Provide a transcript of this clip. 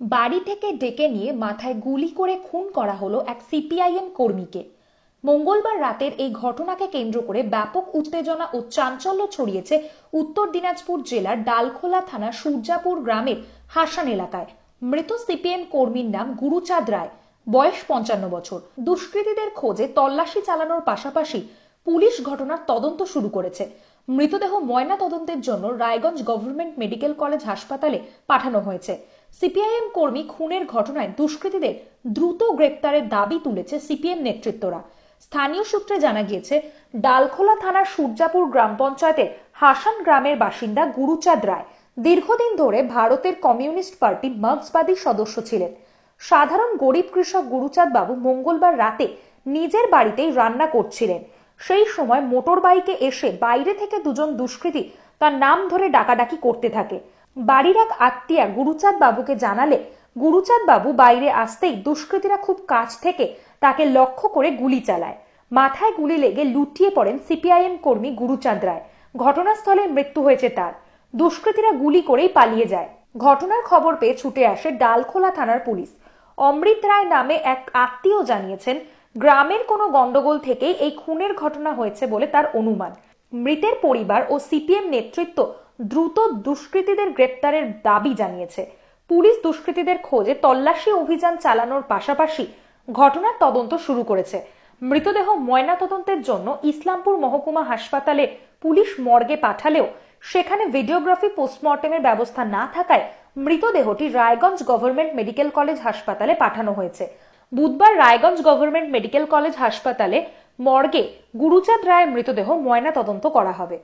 বাড়ি থেকে ডেকে নিয়ে মাথায় গুলি করে খুন করা হলো এক সিপিআইএম কর্মীকে। মঙ্গলবার রাতের এই ঘটনাকে কেন্দ্র করে ব্যাপক উত্তেজনা ও চাঞ্চল্য ছড়িয়েছে উত্তর দিনাজপুর জেলার ডালখোলা থানার সূর্যাপুর গ্রামের হাসান এলাকায়। মৃত সিপিএম কর্মীর নাম গুরুচাঁদ রায়, বয়স 55 বছর। দুষ্কৃতীদের খোঁজে তল্লাশি চালানোর পাশাপাশি পুলিশ ঘটনার তদন্ত শুরু করেছে। মৃতদেহ ময়না তদন্তের জন্য রায়গঞ্জ গভর্নমেন্ট মেডিকেল কলেজ হাসপাতালে পাঠানো হয়েছে। সিপিআইএম কর্মী খুনের ঘটনায় দুষ্কৃতীদের দ্রুত গ্রেপ্তারের দাবি তুলেছে সিপিএম নেতৃত্বরা। স্থানীয় সূত্রে জানা গিয়েছে, ডালখোলা থানার সূর্যাপুর গ্রাম পঞ্চায়েতের হাসান গ্রামের বাসিন্দা গুরুচাঁদ রায় দীর্ঘদিন ধরে ভারতের কমিউনিস্ট পার্টি মার্ক্সবাদী সদস্য ছিলেন। সাধারণ গরিব কৃষক গুরুচাঁদ বাবু মঙ্গলবার রাতে নিজের বাড়িতেই রান্না করছিলেন। সেই সময় মোটর বাইকে এসে বাইরে থেকে দুজন দুষ্কৃতী তার নাম ধরে ডাকাডাকি করতে থাকে। বাড়ির এক আত্মীয়া গুরুচাঁদ বাবুকে জানালে গুরুচাঁদ বাবু বাইরে আসতেই দুষ্কৃতীরা খুব কাছ থেকে তাকে লক্ষ্য করে গুলি চালায়। মাথায় গুলি লেগে লুটিয়ে পড়েন সিপিআইএম কর্মী গুরুচাঁদ রায়। ঘটনাস্থলে মৃত্যু হয়েছে তার। দুষ্কৃতীরা গুলি করেই পালিয়ে যায়। ঘটনার খবর পেয়ে ছুটে আসে ডালখোলা থানার পুলিশ। অমৃত রায় নামে এক আত্মীয় জানিয়েছেন, গ্রামের কোনো গন্ডগোল থেকেই এই খুনের ঘটনা হয়েছে বলে তার অনুমান। মৃতের পরিবার ও সিপিএম নেতৃত্ব দ্রুত দুষ্কৃতীদের গ্রেপ্তারের দাবি জানিয়েছে। পুলিশ দুষ্কৃতীদের খোঁজে তল্লাশি অভিযান চালানোর পাশাপাশি ঘটনার তদন্ত শুরু করেছে। মৃতদেহ ময়নাতদন্তের জন্য ইসলামপুর মহকুমা হাসপাতালে পুলিশ মর্গে পাঠালেও সেখানে ভিডিওগ্রাফি পোস্টমর্টেমের ব্যবস্থা না থাকায় মৃতদেহটি রায়গঞ্জ গভর্নমেন্ট মেডিকেল কলেজ হাসপাতালে পাঠানো হয়েছে। বুধবার রায়গঞ্জ গভর্নমেন্ট মেডিকেল কলেজ হাসপাতালে মর্গে গুরুচাঁদ রায়ের মৃতদেহ ময়নাতদন্ত করা হবে।